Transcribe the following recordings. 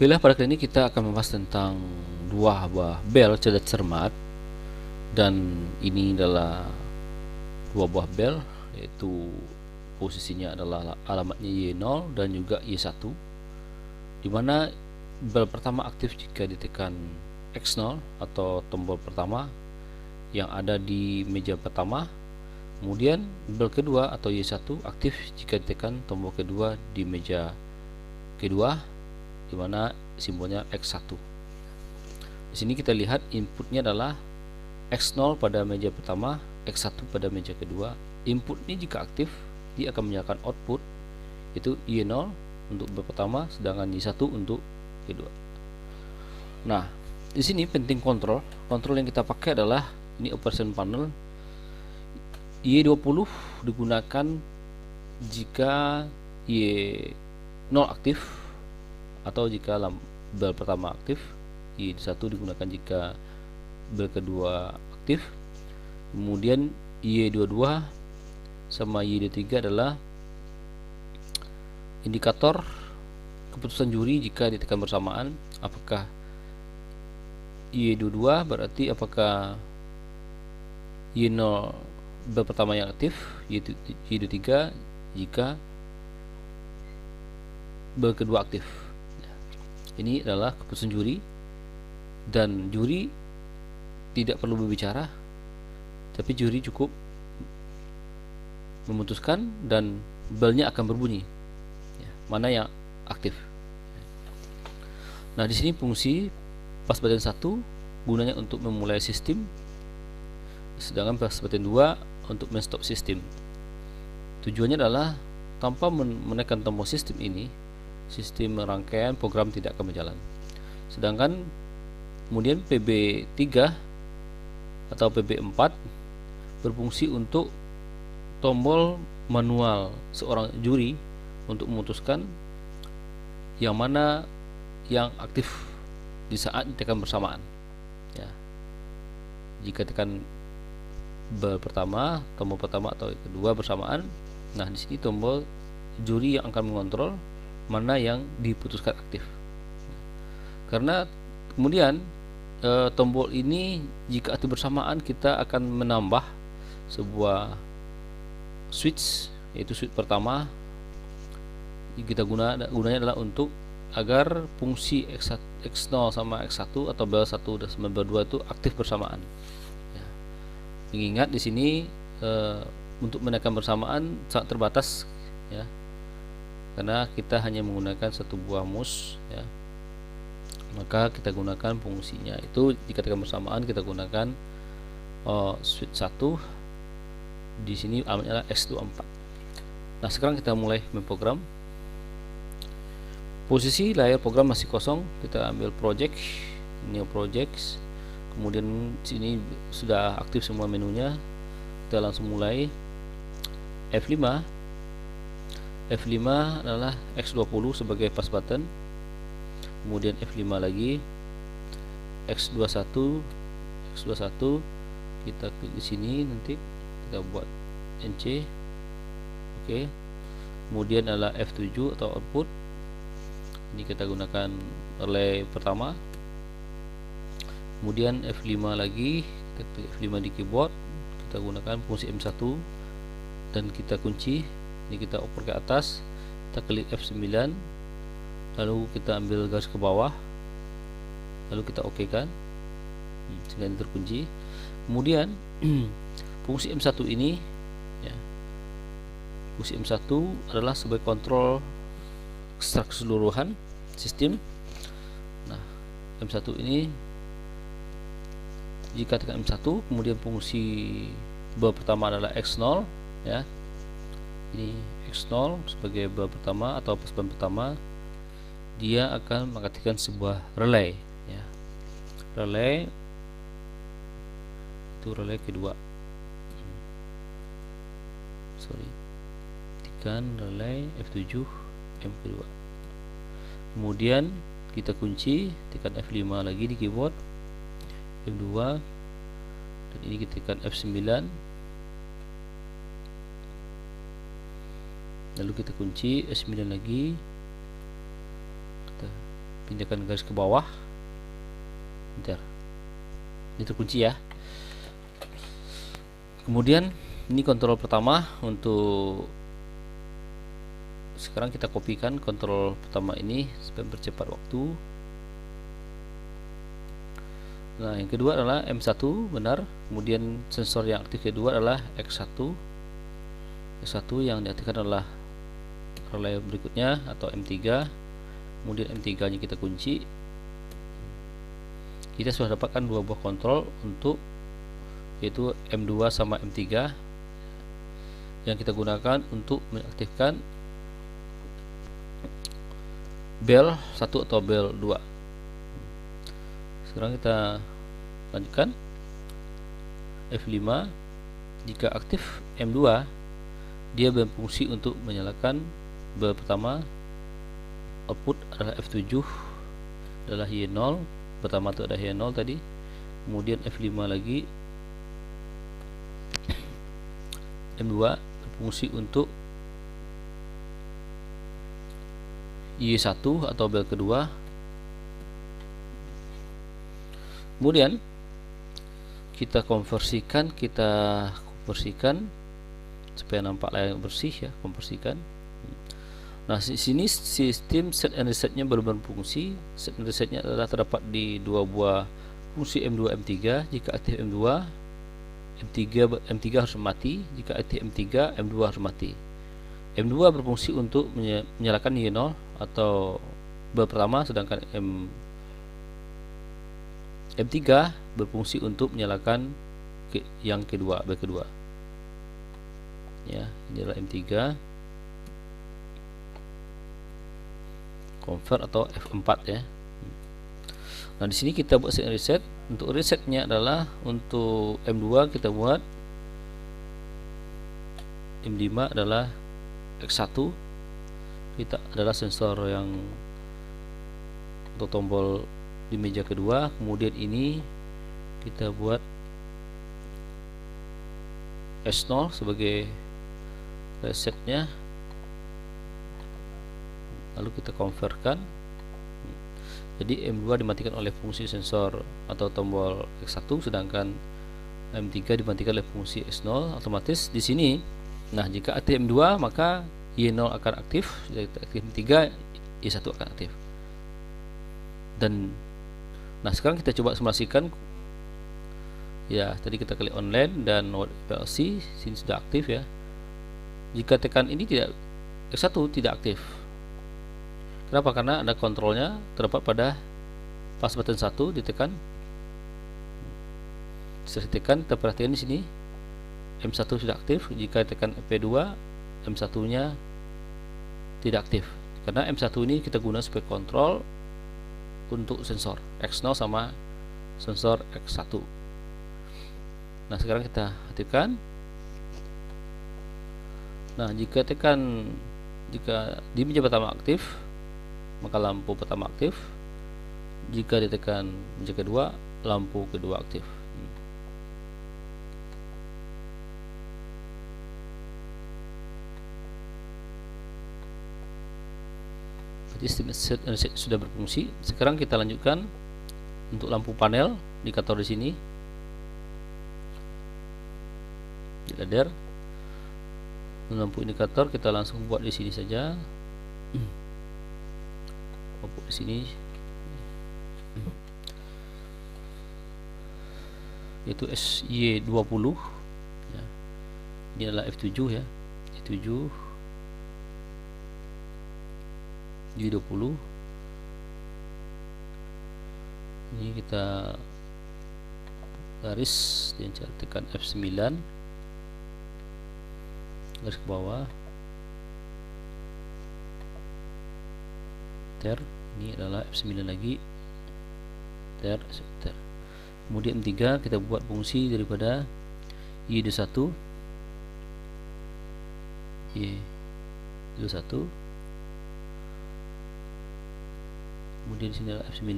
Bila pada kali ini kita akan membahas tentang dua buah bel cerdas cermat, dan ini adalah dua buah bel, yaitu posisinya adalah alamatnya Y0 dan juga Y1, dimana bel pertama aktif jika ditekan X0 atau tombol pertama yang ada di meja pertama. Kemudian bel kedua atau Y1 aktif jika ditekan tombol kedua di meja kedua, dimana simbolnya X1. Di sini kita lihat inputnya adalah X0 pada meja pertama, X1 pada meja kedua. Input ini jika aktif, dia akan menyalakan output, itu Y0 untuk bel pertama, sedangkan Y1 untuk kedua. Nah, di sini penting kontrol. Kontrol yang kita pakai adalah ini operation panel. Y20 digunakan jika Y0 aktif, atau jika bel pertama aktif. Y1 digunakan jika bel kedua aktif. Kemudian Y22 sama Y23 adalah indikator keputusan juri jika ditekan bersamaan. Apakah Y22 berarti apakah Y0 bel pertama yang aktif, Y23 jika bel kedua aktif. Ini adalah keputusan juri, dan juri tidak perlu berbicara, tapi juri cukup memutuskan dan belnya akan berbunyi, mana yang aktif. Nah, di sini fungsi pas button 1 gunanya untuk memulai sistem, sedangkan pas button 2 untuk menstop sistem. Tujuannya adalah tanpa menekan tombol sistem ini, sistem rangkaian program tidak akan berjalan. Sedangkan kemudian PB3 atau PB4 berfungsi untuk tombol manual seorang juri untuk memutuskan yang mana yang aktif di saat ditekan bersamaan. Ya. Jika tekan bel pertama, tombol pertama atau kedua bersamaan, nah di sini tombol juri yang akan mengontrol mana yang diputuskan aktif. Karena kemudian tombol ini jika aktif bersamaan, kita akan menambah sebuah switch, yaitu switch pertama. Kita gunanya adalah untuk agar fungsi X0 sama X1 atau bel 1 dan bel 2 itu aktif bersamaan. Ya. Mengingat di sini untuk menekan bersamaan sangat terbatas, ya, karena kita hanya menggunakan satu buah mouse, ya. Maka kita gunakan fungsinya itu jika tekan bersamaan, kita gunakan switch 1. Di sini alamatnya adalah X24. Nah, sekarang kita mulai memprogram. Posisi layar program masih kosong, kita ambil project, new projects. Kemudian sini sudah aktif semua menunya. Kita langsung mulai. F5 adalah X20 sebagai pass button. Kemudian F5 lagi, X21 kita klik di sini, nanti kita buat NC. Oke. Kemudian adalah F7 atau output. Ini kita gunakan relay pertama. Kemudian F5 lagi, kita klik F5 di keyboard, kita gunakan fungsi M1 dan kita kunci. Ini kita oper ke atas, kita klik F9, lalu kita ambil garis ke bawah, lalu kita OK kan, sehingga ini terkunci. Kemudian fungsi M1 ini, ya, fungsi M1 adalah sebagai kontrol secara keseluruhan sistem. Nah, M1 ini jika tekan M1, kemudian fungsi bel pertama adalah X0, ya. Ini X0 sebagai bel pertama atau passband pertama, dia akan mengaktifkan sebuah relay, ya. Relay itu relay kedua. Tekan relay F7 M kedua. Kemudian kita kunci, tekan F5 lagi di keyboard, F2, dan ini kita tekan F9, lalu kita kunci F9 lagi, kita pindahkan garis ke bawah. Bentar, ini terkunci ya. Kemudian ini kontrol pertama. Untuk sekarang kita kopikan kontrol pertama ini supaya mempercepat waktu. Nah, yang kedua adalah M1, benar. Kemudian sensor yang aktif kedua adalah X1. X1 yang diaktifkan adalah relay berikutnya atau M3. Kemudian M3 nya kita kunci. Kita sudah dapatkan dua buah kontrol untuk, yaitu M2 sama M3, yang kita gunakan untuk mengaktifkan bel 1 atau bel 2. Sekarang kita lanjutkan F5. Jika aktif M2, dia berfungsi untuk menyalakan bel pertama. Output adalah F7 adalah Y0, pertama itu ada Y0 tadi. Kemudian F5 lagi, M2 berfungsi untuk Y1 atau bel kedua. Kemudian kita konversikan supaya nampak layar bersih ya, konversikan. Nah, di sini sistem set and resetnya baru berfungsi. Set and resetnya adalah terdapat di dua buah fungsi M2 M3. Jika aktif M2, M3 harus mati. Jika aktif M3, M2 harus mati. M2 berfungsi untuk menyalakan Y0 atau bel pertama, sedangkan M3 berfungsi untuk menyalakan yang kedua, bel kedua. Ya, ini adalah M3 convert atau F4 ya. Nah, di sini kita buat set and reset. Untuk resetnya adalah untuk M2 kita buat M5 adalah X1. Kita adalah sensor yang atau tombol di meja kedua. Kemudian ini kita buat S0 sebagai resetnya, lalu kita convertkan. Jadi M2 dimatikan oleh fungsi sensor atau tombol X1, sedangkan M3 dimatikan oleh fungsi S0 otomatis di sini. Nah, jika aktif M2 maka Y0 akan aktif, jika aktif M3 Y1 akan aktif. Dan nah, sekarang kita coba simulasikan. Ya, tadi kita klik online dan node PLC, sini sudah aktif ya. Jika tekan ini tidak, X1 tidak aktif. Kenapa? Karena ada kontrolnya terdapat pada pas button 1 ditekan. Setelah ditekan, kita perhatikan di sini M1 sudah aktif. Jika tekan F2, M1 nya tidak aktif. Karena M1 ini kita guna sebagai kontrol untuk sensor X0 sama sensor X1. Nah, sekarang kita aktifkan. Nah, jika di meja pertama aktif, maka lampu pertama aktif. Jika ditekan meja kedua, lampu kedua aktif. Jadi sistem set and reset sudah berfungsi. Sekarang kita lanjutkan untuk lampu panel indikator di sini. Ladder lampu indikator kita langsung buat di sini saja. Buat di sini yaitu SY20 ya. Ini adalah F7 ya, F7 Y20. Ini kita garis dan tekan F9 garis ke bawah. Ini adalah F9 lagi. Kemudian M3 kita buat fungsi daripada Y21 Y21. Kemudian di sini adalah F9.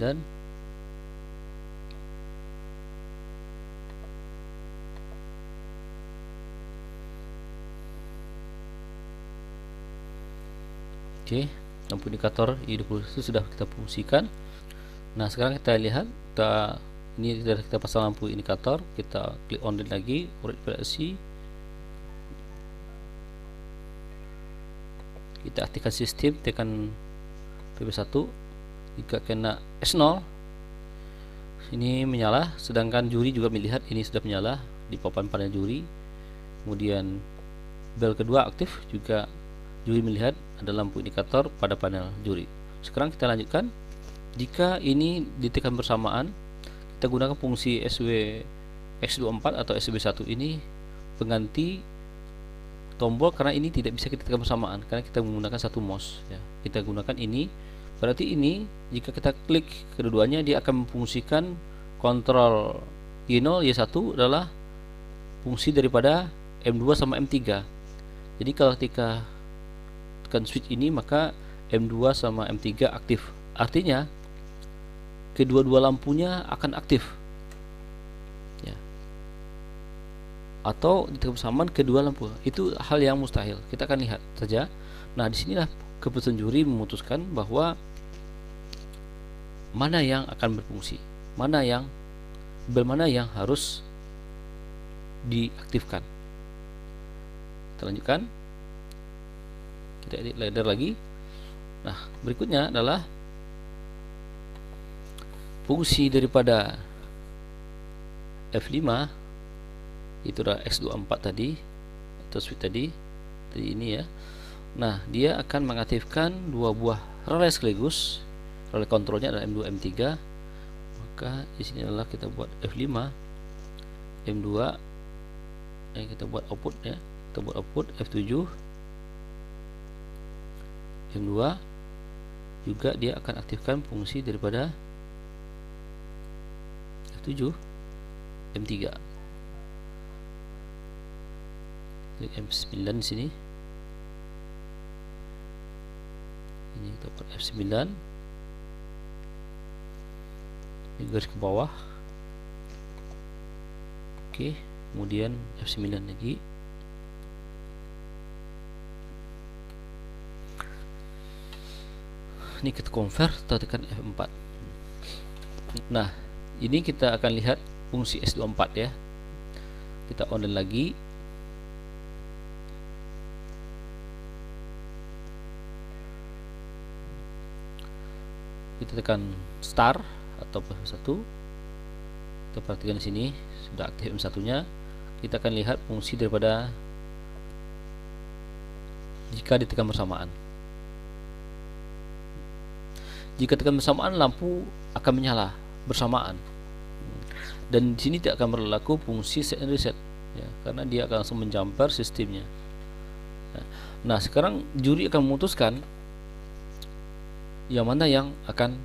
Oke, lampu indikator I20 itu sudah kita fungsikan. Nah, sekarang kita lihat, ini sudah kita pasang lampu indikator, kita klik online lagi, Orit PLC, kita aktifkan sistem, tekan PB1. Jika kena S0 ini menyala, sedangkan juri juga melihat ini sudah menyala di papan panel juri. Kemudian bel kedua aktif, juga juri melihat ada lampu indikator pada panel juri. Sekarang kita lanjutkan. Jika ini ditekan bersamaan, kita gunakan fungsi SW X24 atau SW1 ini pengganti tombol, karena ini tidak bisa kita tekan bersamaan karena kita menggunakan satu mouse ya. Kita gunakan ini, berarti ini jika kita klik kedua-duanya dia akan memfungsikan kontrol Y0 Y1 adalah fungsi daripada M2 sama M3. Jadi kalau ketika tekan switch ini maka M2 sama M3 aktif, artinya kedua-dua lampunya akan aktif ya. Atau ditekan bersamaan kedua lampu, itu hal yang mustahil. Kita akan lihat saja. Nah, disinilah keputusan juri memutuskan bahwa mana yang akan berfungsi, mana yang harus diaktifkan. Kita lanjutkan, kita edit ladder lagi. Nah, berikutnya adalah fungsi daripada F5, itu adalah X24 tadi atau switch tadi ini ya. Nah, dia akan mengaktifkan dua buah relay sekaligus. Relay kontrolnya adalah M2 M3. Maka di sini adalah kita buat F5 M2, kita buat output ya. Kita buat output F7 M2, juga dia akan aktifkan fungsi daripada F7 M3. M9 di sini. Ini kita buat F9. Ini garis ke bawah. Oke, kemudian F9 lagi. Ini kita convert atau tekan F4. Nah, ini kita akan lihat fungsi S24 ya. Kita online lagi. Kita tekan start atau F1. Kita perhatikan di sini sudah aktif M1 nya. Kita akan lihat fungsi daripada jika ditekan bersamaan. Jika tekan bersamaan, lampu akan menyala bersamaan. Dan di sini tidak akan berlaku fungsi set and reset ya, karena dia akan langsung menjumper sistemnya. Nah, sekarang juri akan memutuskan yang mana yang akan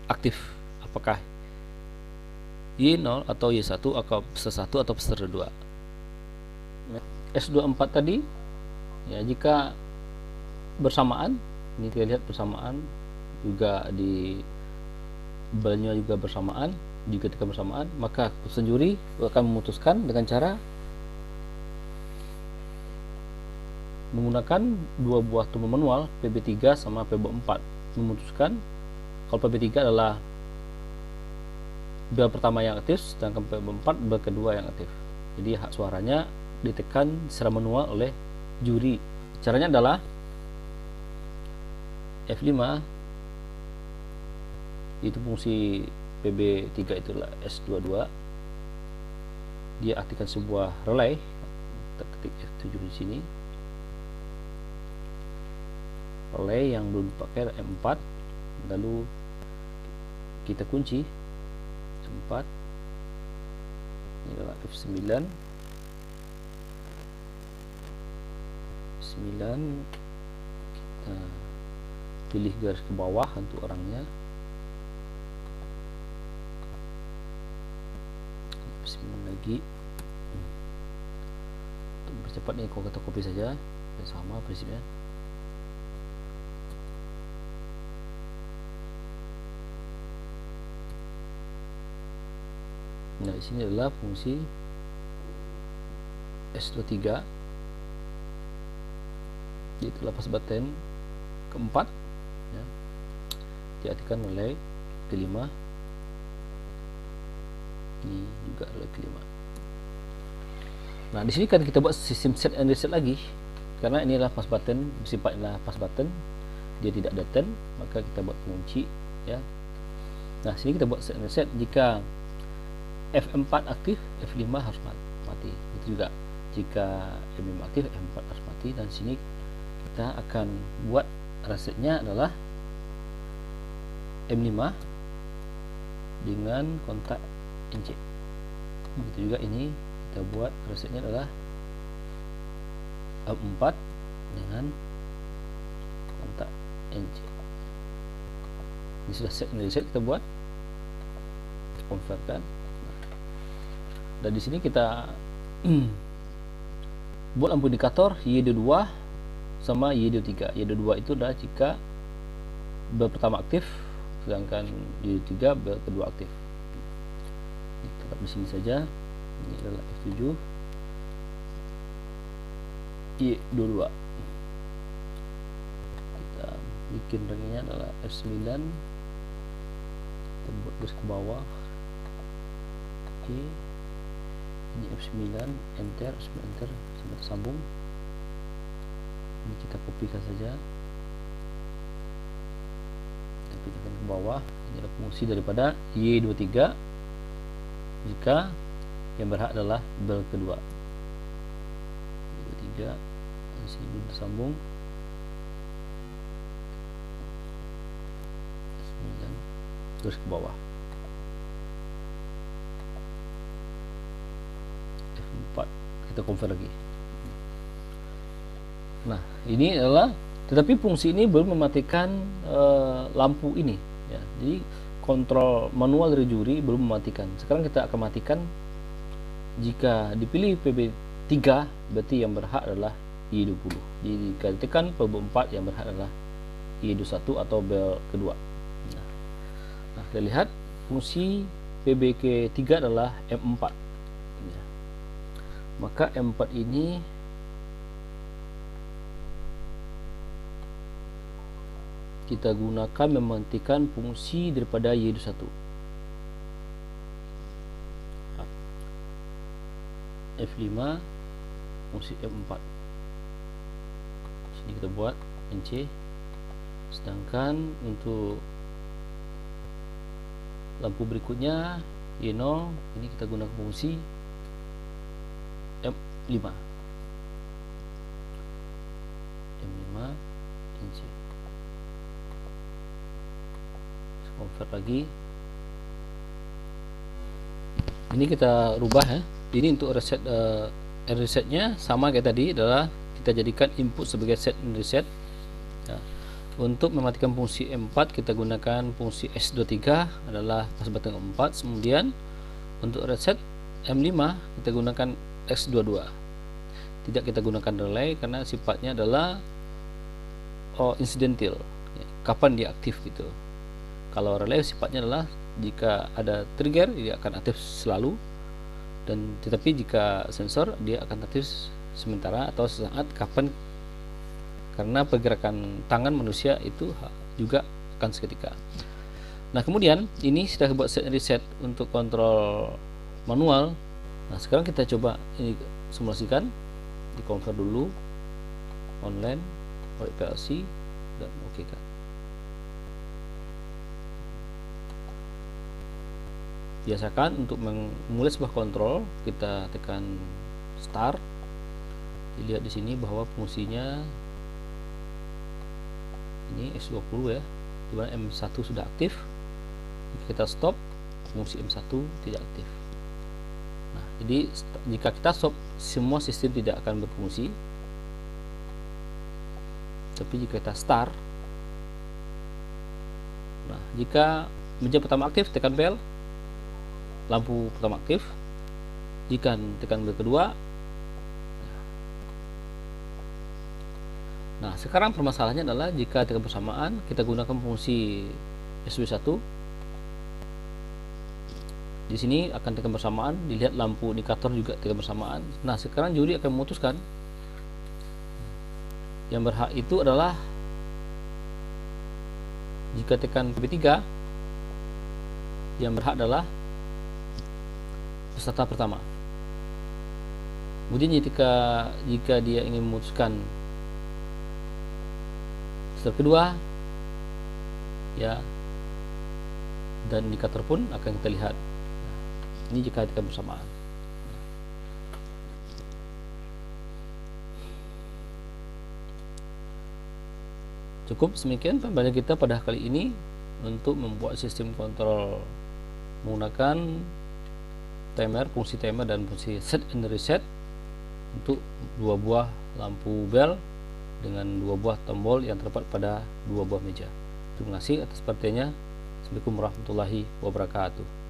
aktif, apakah Y0 atau Y1 atau peserta 1 atau peserta 2. S24 tadi ya, jika bersamaan, ini kita lihat bersamaan, juga di belnya juga bersamaan. Jika tekan bersamaan, maka keputusan juri akan memutuskan dengan cara menggunakan dua buah tombol manual PB3 sama PB4. Memutuskan kalau PB3 adalah bel pertama yang aktif, sedangkan PB4 bel kedua yang aktif. Jadi hak suaranya ditekan secara manual oleh juri. Caranya adalah F5, itu fungsi PB3 itulah S22. Dia aktifkan sebuah relay. Kita ketik F7 di sini. Relay yang belum dipakai M4, lalu kita kunci M4. Ini adalah F9. Kita pilih garis ke bawah untuk orangnya. F9 lagi. Untuk percepat nih, kalau kita copy saja, sama prinsipnya. Nah, di sini adalah fungsi S23. Itu lepas button keempat. ya. Diartikan relay kelima, ini juga relay kelima. Nah, di sini kan kita buat sistem set and reset lagi, karena inilah pass button, sifatnya pass button, dia tidak ada turn, maka kita buat pengunci, ya. Nah, sini kita buat set and reset. Jika F4 aktif, F5 harus mati. Itu juga jika F5 aktif, F4 harus mati. Dan sini kita akan buat resetnya adalah M5 dengan kontak NC. Begitu juga ini kita buat resetnya adalah M4 dengan kontak NC. Ini sudah set and reset, kita buat convertkan. Dan di sini kita buat lampu indikator YD2 sama YD3. YD2 itu adalah jika bel pertama aktif, sedangkan YD3 bel kedua aktif. Tetap di sini saja. Ini adalah F7, Y22. Kita bikin ringnya adalah F9. Kita buat garis ke bawah. Oke. Ini F9, enter, F9 enter, sampai tersambung. Ini kita kopikan saja, kita pindahkan ke bawah. Ini adalah fungsi daripada Y23 jika yang berhak adalah bel kedua. Y23 masih belum tersambung. F9 terus ke bawah. Kita convert lagi. Nah, ini adalah, tetapi fungsi ini belum mematikan lampu ini, ya. Jadi kontrol manual dari juri belum mematikan. Sekarang kita akan matikan. Jika dipilih PB3, berarti yang berhak adalah Y20. Jadi jika ditekan PB4, yang berhak adalah Y21 atau bel kedua. Nah, kita lihat fungsi PBK3 adalah M4. Maka M4 ini kita gunakan mematikan fungsi daripada Y21. F5 fungsi M4. Sini kita buat NC. Sedangkan untuk lampu berikutnya Y0, ini kita gunakan fungsi M5 NC. Convert lagi. Ini kita rubah, ya. Ini untuk reset resetnya sama kayak tadi, adalah kita jadikan input sebagai set and reset, ya. Untuk mematikan fungsi M4 kita gunakan fungsi S23 adalah pass button 4. Kemudian untuk reset M5 kita gunakan X22. Tidak kita gunakan relay karena sifatnya adalah incidental, ya, kapan dia aktif gitu. Kalau relay sifatnya adalah jika ada trigger dia akan aktif selalu, dan tetapi jika sensor dia akan aktif sementara atau sesaat kapan, karena pergerakan tangan manusia itu juga akan seketika. Nah, kemudian ini sudah buat set reset untuk kontrol manual. Nah, sekarang kita coba ini simulasikan, di convert dulu online oleh PLC dan oke kan. Biasakan untuk memulai sebuah kontrol kita tekan start. Dilihat di sini bahwa fungsinya ini S20, ya, di mana M1 sudah aktif. Kita stop, fungsi M1 tidak aktif. Nah, jadi jika kita stop, semua sistem tidak akan berfungsi. Tapi jika kita start, nah, jika meja pertama aktif, tekan bel, lampu pertama aktif. Jika tekan bel kedua, nah, sekarang permasalahannya adalah jika tekan bersamaan, kita gunakan fungsi SW1. Di sini akan tekan bersamaan, dilihat lampu indikator juga tekan bersamaan. Nah, sekarang juri akan memutuskan yang berhak itu adalah Jika tekan P3, yang berhak adalah peserta pertama. Kemudian jika dia ingin memutuskan peserta kedua, ya, dan indikator pun akan kita lihat. Ini jika tekan bersamaan. Cukup demikian pembelajaran kita pada kali ini untuk membuat sistem kontrol menggunakan timer, fungsi timer dan fungsi set and reset untuk 2 buah lampu bel dengan 2 buah tombol yang terdapat pada 2 buah meja. Terima kasih atas perhatiannya. Assalamualaikum warahmatullahi wabarakatuh.